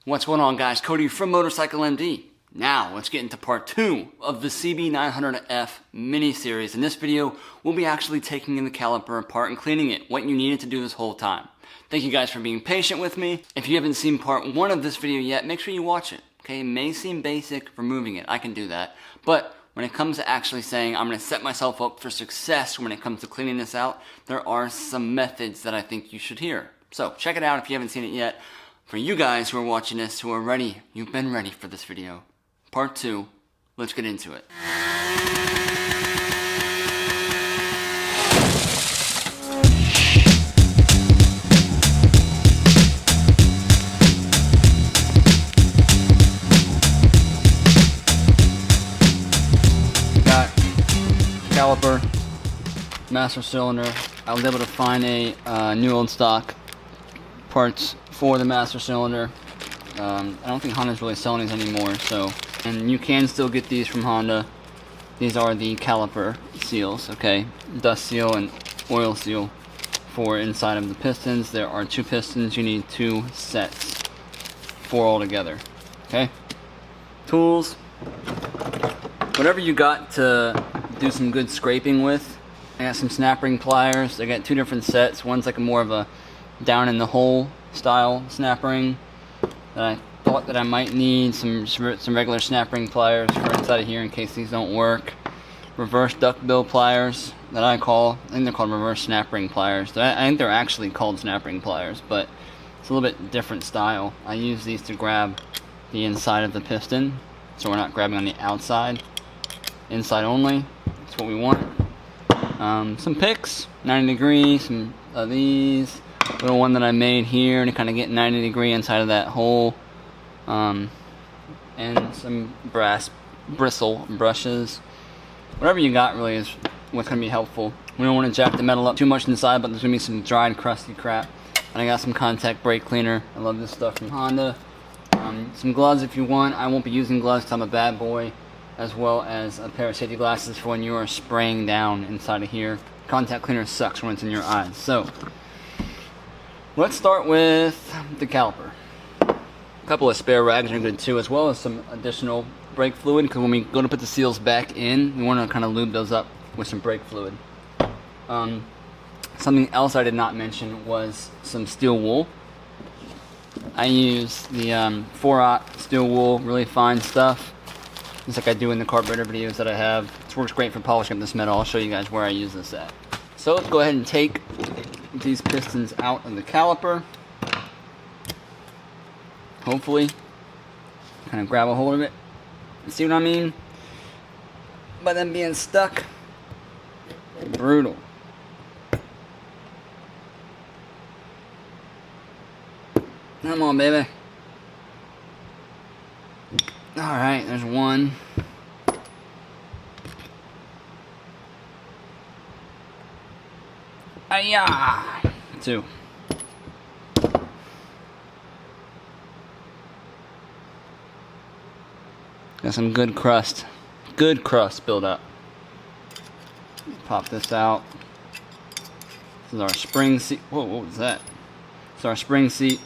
What's going on, guys? Cody from Motorcycle MD. Now, let's get into part 2 of the CB900f Mini series. In this video, we'll be actually taking the caliper apart and cleaning it, what you needed to do this whole time. Thank you guys for being patient with me. If you haven't seen part 1 of this video yet, make sure you watch it. Okay, it may seem basic removing it, I can do that. But when it comes to actually saying I'm going to set myself up for success when it comes to cleaning this out, there are some methods that I think you should hear. So, check it out if you haven't seen it yet. For you guys who are watching this, who are ready, you've been ready for this video. Part 2, let's get into it. Got caliper, master cylinder. I was able to find a new old stock parts for the master cylinder. I don't think Honda's really selling these anymore, so, and you can still get these from Honda. These are the caliper seals, okay? Dust seal and oil seal for inside of the pistons. There are 2 pistons, you need 2 sets, 4 altogether, okay? Tools, whatever you got to do some good scraping with. I got some snap ring pliers. I got 2 different sets. One's like a more of a down in the hole style snap ring that I thought that I might need. Some regular snap ring pliers for inside of here in case these don't work. Reverse duckbill pliers that I think they're called reverse snap ring pliers. I think they're actually called snap ring pliers, but it's a little bit different style. I use these to grab the inside of the piston, so we're not grabbing on the outside. Inside only, that's what we want. Some picks, 90 degrees, some of these. Little one that I made here to kind of get 90 degree inside of that hole, and some brass bristle brushes. Whatever you got really is what's going to be helpful. We don't want to jack the metal up too much inside, but there's going to be some dried crusty crap. And I got some contact brake cleaner. I love this stuff from Honda. Some gloves if you want. I won't be using gloves because I'm a bad boy, as well as a pair of safety glasses for when you are spraying down inside of here. Contact cleaner sucks when it's in your eyes. So let's start with the caliper. A couple of spare rags are good too, as well as some additional brake fluid, because when we go to put the seals back in, we want to kind of lube those up with some brake fluid. Something else I did not mention was some steel wool. I use the 4-aught steel wool, really fine stuff, just like I do in the carburetor videos that I have. This works great for polishing up this metal. I'll show you guys where I use this at. So let's go ahead and take these pistons out of the caliper. Hopefully, kind of grab a hold of it. See what I mean? By them being stuck. Brutal. Come on, baby. Alright, there's one. Ayah! 2. Got some good crust build up. Pop this out. This is our spring seat. Whoa, what was that? It's our spring seat.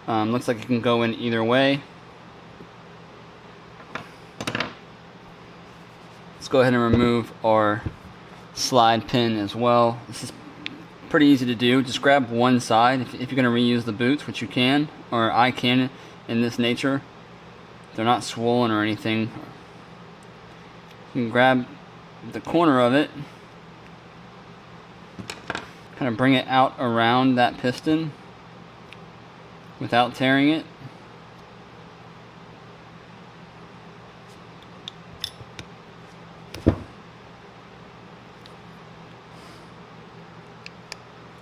Looks like it can go in either way. Let's go ahead and remove our slide pin as well. This is pretty easy to do. Just grab one side if you're going to reuse the boots, which you can, or I can in this nature. They're not swollen or anything. You can grab the corner of it, kind of bring it out around that piston without tearing it.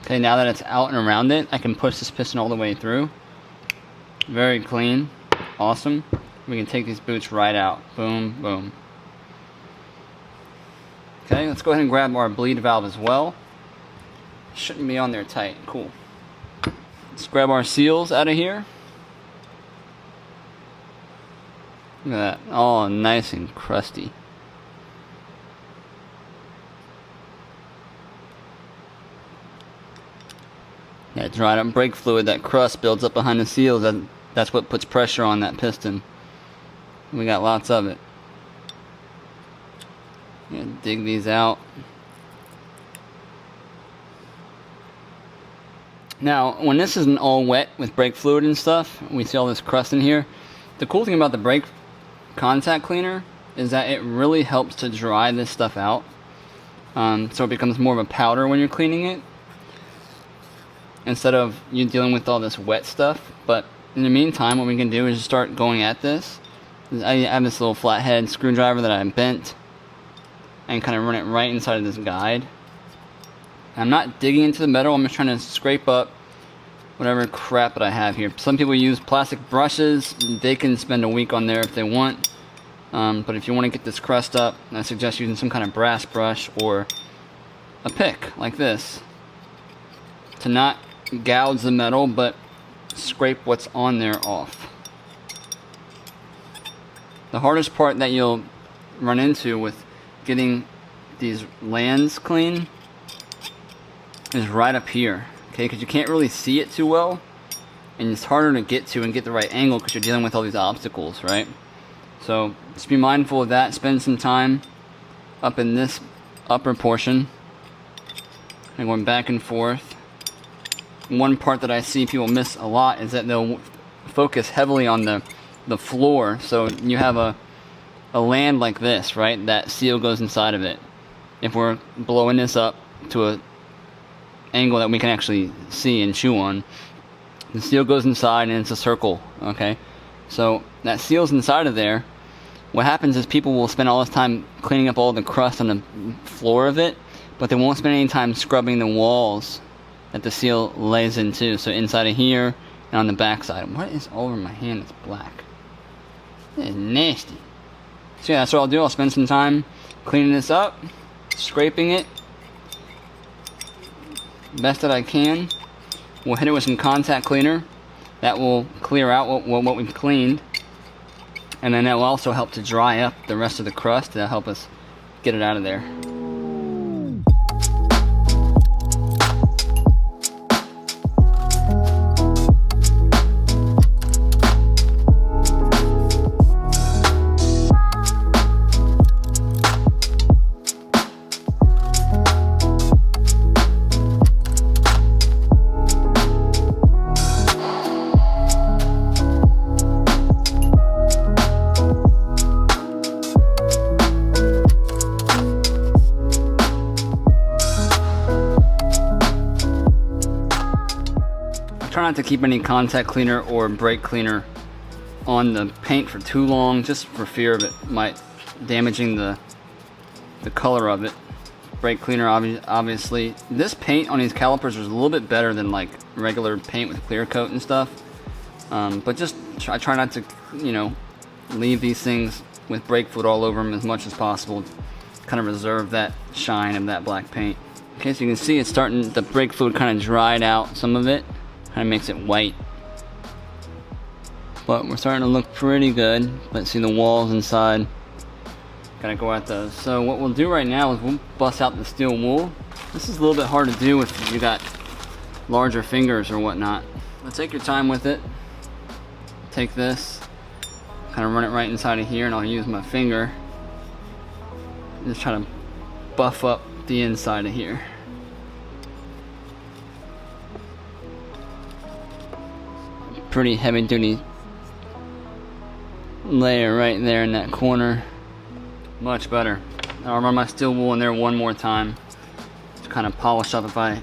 Okay, now that it's out and around it, I can push this piston all the way through. Very clean. Awesome. We can take these boots right out. Boom, boom. Okay, let's go ahead and grab our bleed valve as well. Shouldn't be on there tight. Cool. Let's grab our seals out of here. Look at that. All nice and crusty. Yeah, dried up brake fluid, that crust builds up behind the seals. That That's what puts pressure on that piston. We got lots of it. Dig these out. Now, when this isn't all wet with brake fluid and stuff, we see all this crust in here. The cool thing about the brake contact cleaner is that it really helps to dry this stuff out. So it becomes more of a powder when you're cleaning it, instead of you dealing with all this wet stuff. But in the meantime, what we can do is just start going at this. I have this little flathead screwdriver that I bent and kind of run it right inside of this guide. I'm not digging into the metal, I'm just trying to scrape up whatever crap that I have here. Some people use plastic brushes. They can spend a week on there if they want. But if you want to get this crust up, I suggest using some kind of brass brush or a pick like this to not gouge the metal, but scrape what's on there off. The hardest part that you'll run into with getting these lands clean is right up here, okay? Because you can't really see it too well, and it's harder to get to and get the right angle because you're dealing with all these obstacles, right? So just be mindful of that. Spend some time up in this upper portion and going back and forth. One part that I see people miss a lot is that they'll focus heavily on the floor. So you have a land like this, right? That seal goes inside of it. If we're blowing this up to a angle that we can actually see and chew on, the seal goes inside and it's a circle, okay? So that seal's inside of there. What happens is people will spend all this time cleaning up all the crust on the floor of it, but they won't spend any time scrubbing the walls that the seal lays into. So inside of here and on the back side. What is all over my hand that's black? That is nasty. So yeah, that's what I'll do. I'll spend some time cleaning this up, scraping it best that I can. We'll hit it with some contact cleaner. That will clear out what we've cleaned. And then that will also help to dry up the rest of the crust. That'll help us get it out of there. Try not to keep any contact cleaner or brake cleaner on the paint for too long, just for fear of it might damaging the color of it. Brake cleaner, obviously. This paint on these calipers is a little bit better than like regular paint with clear coat and stuff. But just I try not to, leave these things with brake fluid all over them as much as possible. Kind of reserve that shine of that black paint. Okay, so you can see it's starting, the brake fluid kind of dried out some of it. Kind of makes it white, but we're starting to look pretty good. Let's see the walls inside. Gotta go at those. So what we'll do right now is we'll bust out the steel wool. This is a little bit hard to do if you got larger fingers or whatnot. But take your time with it. Take this, kind of run it right inside of here, and I'll use my finger. Just try to buff up the inside of here. Pretty heavy duty layer right there in that corner. Much better. I'll run my steel wool in there one more time to kind of polish up if I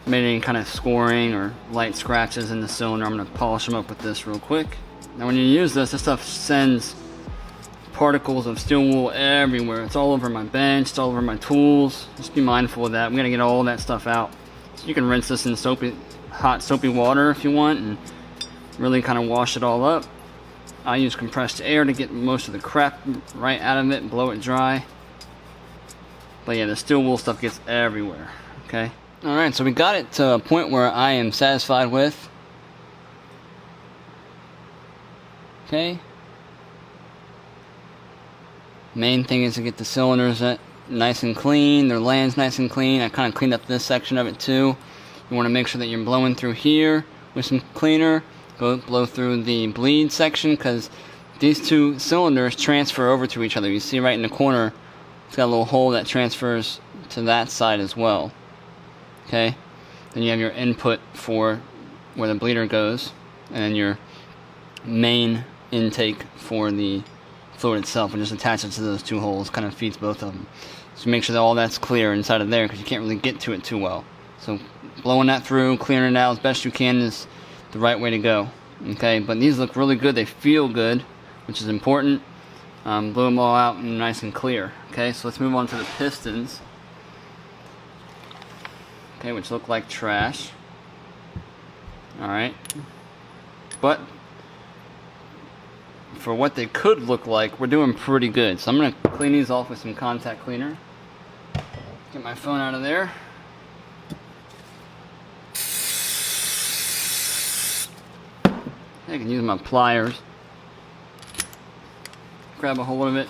made any kind of scoring or light scratches in the cylinder. I'm going to polish them up with this real quick. Now when you use this stuff sends particles of steel wool everywhere. It's all over my bench, it's all over my tools. Just be mindful of that. I'm going to get all that stuff out. So you can rinse this in hot soapy water if you want and really kind of wash it all up. I use compressed air to get most of the crap right out of it and blow it dry. But yeah, the steel wool stuff gets everywhere, okay? Alright, so we got it to a point where I am satisfied with. Okay. Main thing is to get the cylinders nice and clean, their lands nice and clean. I kind of cleaned up this section of it too. You want to make sure that you're blowing through here with some cleaner Go blow through the bleed section, because these two cylinders transfer over to each other. You see right in the corner, it's got a little hole that transfers to that side as well. Okay, then you have your input for where the bleeder goes, and then your main intake for the fluid itself, and just attach it to those two holes. Kind of feeds both of them. So make sure that all that's clear inside of there, because you can't really get to it too well. So blowing that through, clearing it out as best you can is the right way to go. Okay, but these look really good. They feel good, which is important. Blew them all out and nice and clear. Okay, so let's move on to the pistons. Okay, which look like trash. Alright. But for what they could look like, we're doing pretty good. So I'm going to clean these off with some contact cleaner. Get my phone out of there. I can use my pliers. Grab a hold of it.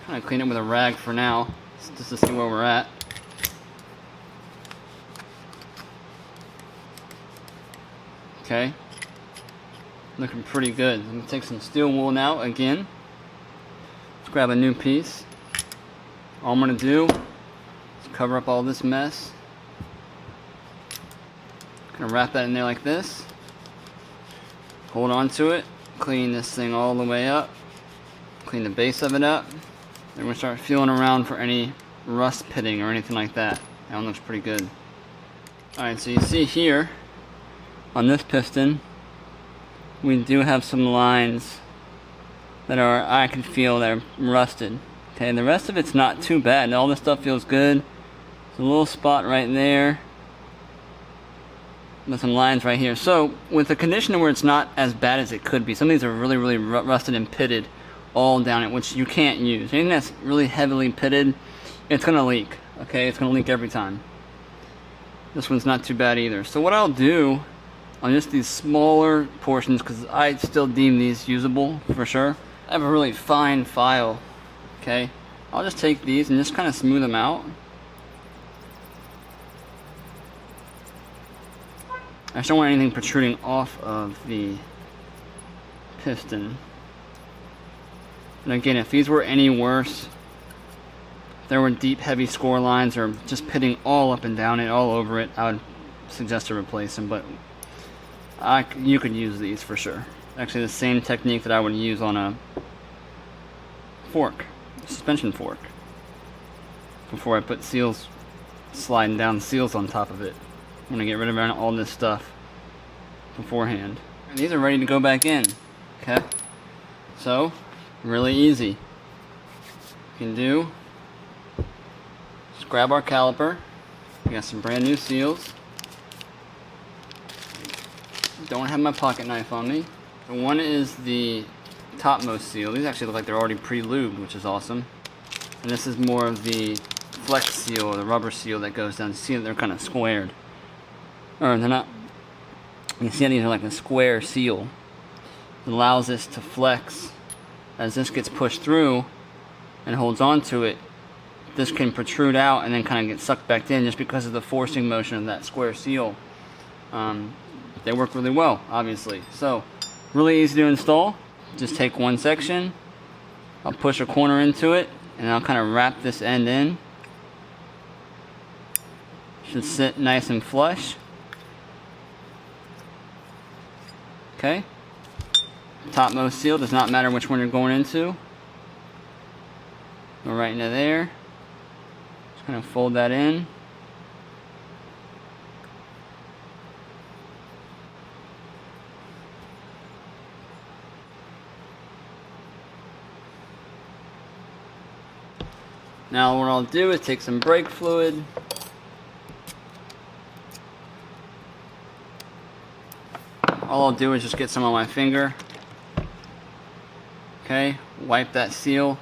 Kind of clean it with a rag for now, just to see where we're at. Okay. Looking pretty good. I'm going to take some steel wool now again. Let's grab a new piece. All I'm going to do is cover up all this mess. Going to wrap that in there like this. Hold on to it. Clean this thing all the way up. Clean the base of it up. Then we're going to start feeling around for any rust pitting or anything like that. That one looks pretty good. Alright, so you see here on this piston, we do have some lines that are, I can feel they're rusted. Okay, the rest of it's not too bad. All this stuff feels good. There's a little spot right there. There's some lines right here. So with a condition where it's not as bad as it could be, some of these are really, really rusted and pitted all down it, which you can't use. Anything that's really heavily pitted, it's gonna leak. Okay, it's gonna leak every time. This one's not too bad either. So what I'll do on just these smaller portions, because I still deem these usable for sure. I have a really fine file. Okay, I'll just take these and just kind of smooth them out. I just don't want anything protruding off of the piston. And again, if these were any worse, if there were deep, heavy score lines or just pitting all up and down it, all over it, I would suggest to replace them. But you could use these for sure. Actually, the same technique that I would use on a fork, suspension fork, before I put seals, sliding down seals on top of it. I'm gonna get rid of all this stuff beforehand. And these are ready to go back in. Okay, so really easy. You can do, just grab our caliper. We got some brand new seals. Don't have my pocket knife on me. The one is the topmost seal. These actually look like they're already pre-lubed, which is awesome. And this is more of the flex seal, or the rubber seal that goes down. See, they're kind of squared. Or they're not. You see, these are like a square seal. It allows this to flex as this gets pushed through and holds on to it. This can protrude out and then kind of get sucked back in just because of the forcing motion of that square seal. They work really well, obviously. So, really easy to install. Just take one section, I'll push a corner into it, and I'll kind of wrap this end in. Should sit nice and flush. Okay. Topmost seal, does not matter which one you're going into. Go right into there. Just kind of fold that in. Now what I'll do is take some brake fluid. All I'll do is just get some on my finger. Okay, wipe that seal.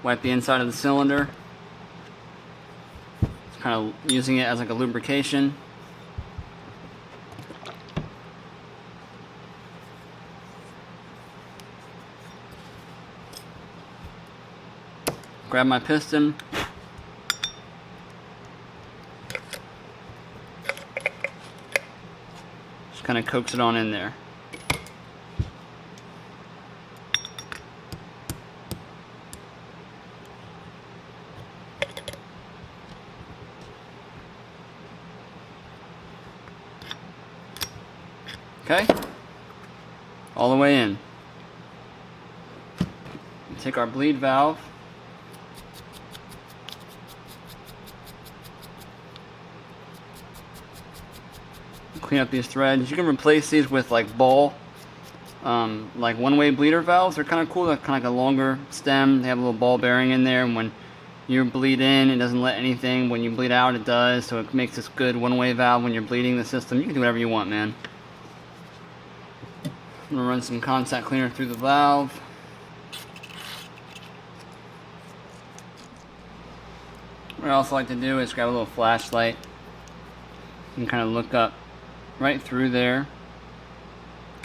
Wipe the inside of the cylinder. Just kind of using it as like a lubrication. Grab my piston. Just kind of coax it on in there. Okay, all the way in. Take our bleed valve. Clean up these threads. You can replace these with like ball, like one-way bleeder valves. They're kind of cool. They're kind of like a longer stem. They have a little ball bearing in there, and when you bleed in, it doesn't let anything. When you bleed out, it does. So it makes this good one-way valve when you're bleeding the system. You can do whatever you want, man. I'm gonna run some contact cleaner through the valve. What I also like to do is grab a little flashlight and kind of look up right through there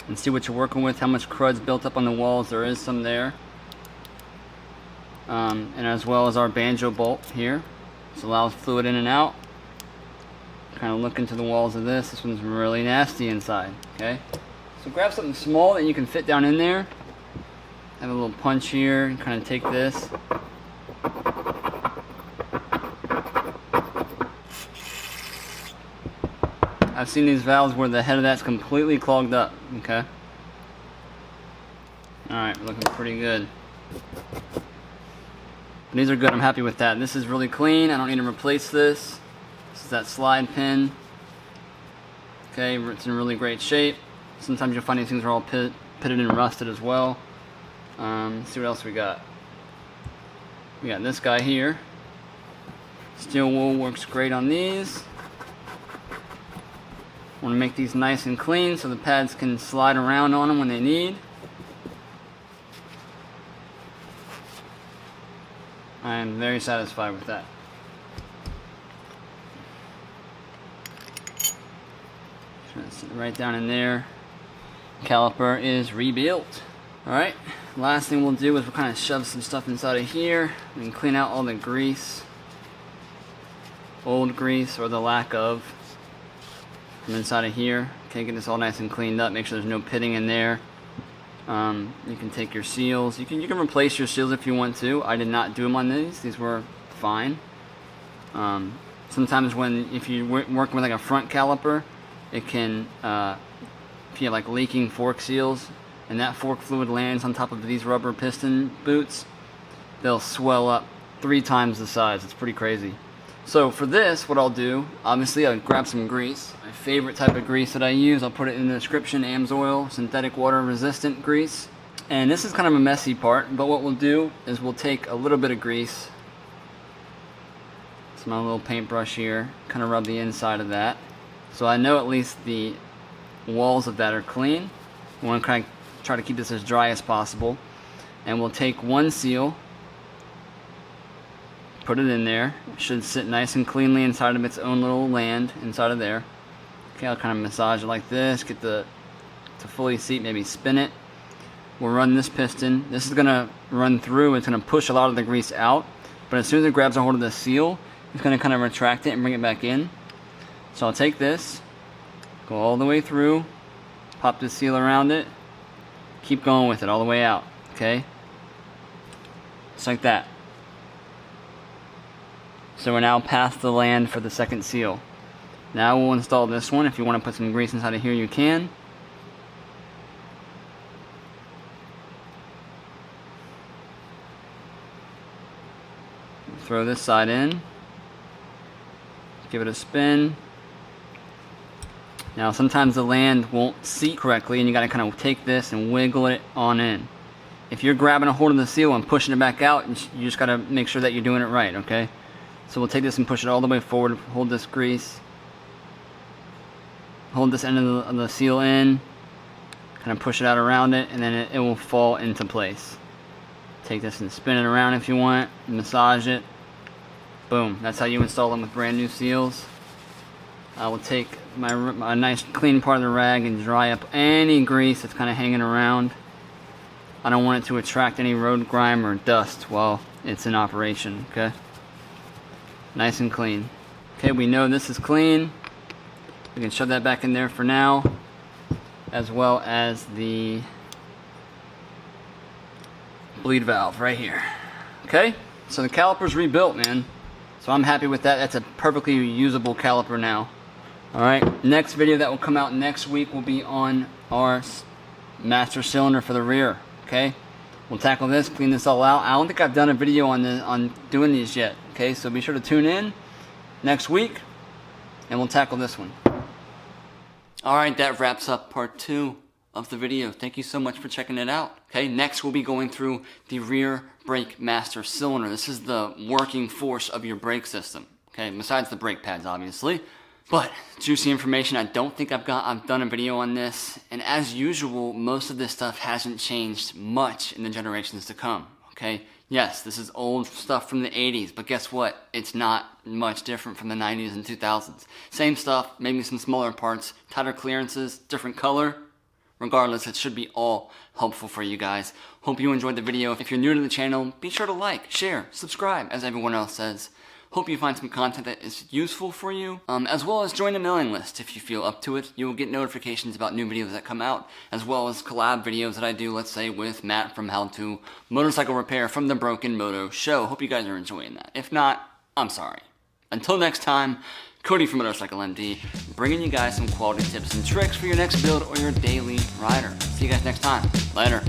and see what you're working with, how much crud's built up on the walls. There is some there. And as well as our banjo bolt here. This allows fluid in and out. Kind of look into the walls of this. This one's really nasty inside. Okay, so grab something small that you can fit down in there. Have a little punch here and kind of take this. I've seen these valves where the head of that's completely clogged up. Okay. Alright, we're looking pretty good. And these are good. I'm happy with that. This is really clean. I don't need to replace this. This is that slide pin. Okay, it's in really great shape. Sometimes you'll find these things are all pitted and rusted as well. Let's see what else we got. We got this guy here. Steel wool works great on these. Want to make these nice and clean so the pads can slide around on them when they need. I am very satisfied with that. Sit right down in there. Caliper is rebuilt. Alright, last thing we'll do is we'll kind of shove some stuff inside of here and clean out all the grease, old grease or the lack of, from inside of here. Okay, get this all nice and cleaned up. Make sure there's no pitting in there. You can take your seals. You can replace your seals if you want to. I did not do them on these. These were fine. Sometimes if you're working with like a front caliper, it can, if you have like leaking fork seals and that fork fluid lands on top of these rubber piston boots, they'll swell up 3 times the size. It's pretty crazy. So for this, what I'll do, obviously I'll grab some grease. My favorite type of grease that I use, I'll put it in the description, AMSOIL, synthetic water resistant grease. And this is kind of a messy part, but what we'll do is we'll take a little bit of grease. It's my little paintbrush here, kind of rub the inside of that. So I know at least the walls of that are clean. I want to kind of try to keep this as dry as possible. And we'll take one seal, put it in there. It should sit nice and cleanly inside of its own little land inside of there. Okay, I'll kind of massage it like this, get to fully seat, maybe spin it. We'll run this piston. This is going to run through. It's going to push a lot of the grease out. But as soon as it grabs a hold of the seal, it's going to kind of retract it and bring it back in. So I'll take this, go all the way through, pop the seal around it, keep going with it all the way out. Okay? Just like that. So we're now past the land for the second seal. Now we'll install this one. If you want to put some grease inside of here, you can. Throw this side in. Give it a spin. Now sometimes the land won't seat correctly and you got to kind of take this and wiggle it on in. If you're grabbing a hold of the seal and pushing it back out, you just got to make sure that you're doing it right, okay? So we'll take this and push it all the way forward, hold this grease, hold this end of the seal in, kind of push it out around it, and then it will fall into place. Take this and spin it around if you want, massage it. Boom, that's how you install them with brand new seals. I will take my nice clean part of the rag and dry up any grease that's kind of hanging around. I don't want it to attract any road grime or dust while it's in operation, okay? Nice and clean. Okay, we know this is clean. We can shove that back in there for now. as well as the bleed valve right here. Okay, so the caliper's rebuilt, man. So I'm happy with that. That's a perfectly usable caliper now. Alright, next video that will come out next week will be on our master cylinder for the rear. Okay, we'll tackle this, clean this all out. I don't think I've done a video on doing these yet. Okay, so be sure to tune in next week and we'll tackle this one. Alright, that wraps up part 2 of the video. Thank you so much for checking it out. Okay, next we'll be going through the rear brake master cylinder. This is the working force of your brake system. Okay, besides the brake pads, obviously. But juicy information. I don't think I've done a video on this, and as usual, most of this stuff hasn't changed much in the generations to come. Okay, yes, this is old stuff from the 80s, but guess what? It's not much different from the 90s and 2000s. Same stuff, maybe some smaller parts, tighter clearances, different color. Regardless, it should be all helpful for you guys. Hope you enjoyed the video. If you're new to the channel, be sure to like, share, subscribe, as everyone else says. Hope you find some content that is useful for you, as well as join the mailing list if you feel up to it. You will get notifications about new videos that come out, as well as collab videos that I do, let's say, with Matt from How To Motorcycle Repair from the Broken Moto Show. Hope you guys are enjoying that. If not, I'm sorry. Until next time, Cody from Motorcycle MD, bringing you guys some quality tips and tricks for your next build or your daily rider. See you guys next time. Later.